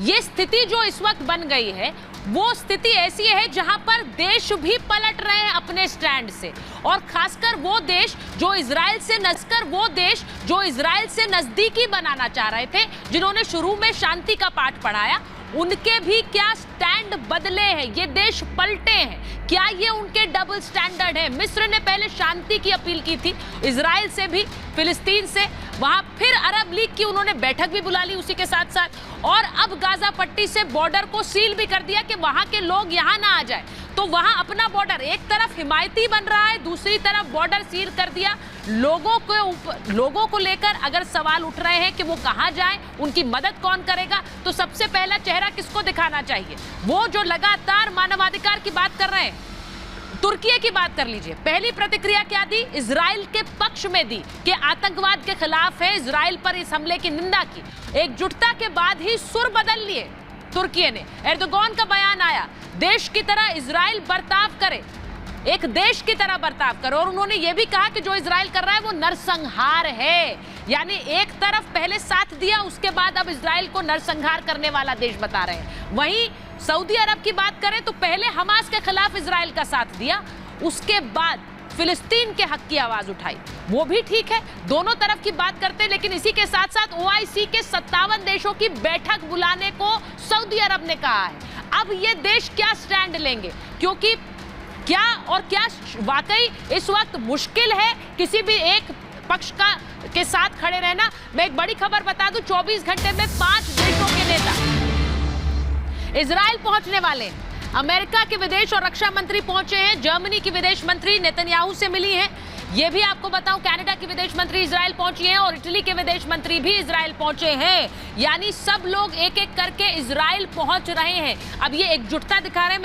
ये स्थिति जो इस वक्त बन गई है वो स्थिति ऐसी है जहां पर देश भी पलट रहे हैं अपने स्टैंड से, और खासकर वो देश जो इजराइल से नजदीकी बनाना चाह रहे थे, जिन्होंने शुरू में शांति का पाठ पढ़ाया, उनके भी क्या स्टैंड बदले हैं? ये देश पलटे हैं। क्या ये उनके डबल स्टैंडर्ड है? मिस्र ने पहले शांति की अपील की थी, इजराइल से भी, फिलिस्तीन से, वहां फिर अरब लीग की उन्होंने बैठक भी बुला ली उसी के साथ साथ, और अब गाजा पट्टी से बॉर्डर को सील भी कर दिया कि वहां के लोग यहां ना आ जाए। तो वहां अपना बॉर्डर एक तरफ हिमायती बन रहा है, दूसरी तरफ बॉर्डर सील कर दिया। लोगों को लेकर अगर सवाल उठ रहे हैं कि वो कहां जाएं, उनकी मदद कौन करेगा, तो सबसे पहला चेहरा किसको दिखाना चाहिए? वो जो लगातार मानवाधिकार की बात कर रहे हैं। तुर्की की बात कर लीजिए, पहली प्रतिक्रिया क्या दी? इजराइल के पक्ष में दी कि आतंकवाद के खिलाफ है, इजराइल पर इस हमले की निंदा की। एकजुटता के बाद ही सुर बदल लिए तुर्की ने। एर्दोगान का बयान आया, देश की तरह इजराइल बर्ताव करे, एक देश की तरह बर्ताव करे, और उन्होंने यह भी कहा कि जो इजराइल कर रहा है वो नरसंहार है। यानी एक तरफ पहले साथ दिया, उसके बाद अब इजराइल को नरसंहार करने वाला देश बता रहे हैं। वहीं सऊदी अरब की बात करें तो पहले हमास के खिलाफ इजराइल का साथ दिया, उसके बाद फिलिस्तीन के हक की आवाज उठाई, वो भी ठीक है। दोनों तरफ की बात करते हैं, लेकिन इसी के साथ साथ ओआईसी के 57 देशों की बैठक बुलाने को सऊदी अरब ने कहा है। अब ये देश क्या स्टैंड लेंगे? क्योंकि क्या वाकई इस वक्त मुश्किल है किसी भी एक पक्ष के साथ खड़े रहना। मैं एक बड़ी खबर बता दूं, 24 घंटे में 5 देशों के नेता इजराइल पहुंचने वाले हैं। अमेरिका के विदेश और रक्षा मंत्री पहुंचे हैं, जर्मनी की विदेश मंत्री नेतन्याहू से मिली हैं। ये भी आपको बताऊं, कनाडा की विदेश मंत्री इजराइल पहुंची हैं, और इटली के विदेश मंत्री भी इजराइल पहुंचे हैं। यानी सब लोग एक एक करके इजराइल पहुंच रहे हैं। अब ये एकजुटता दिखा रहे हैं।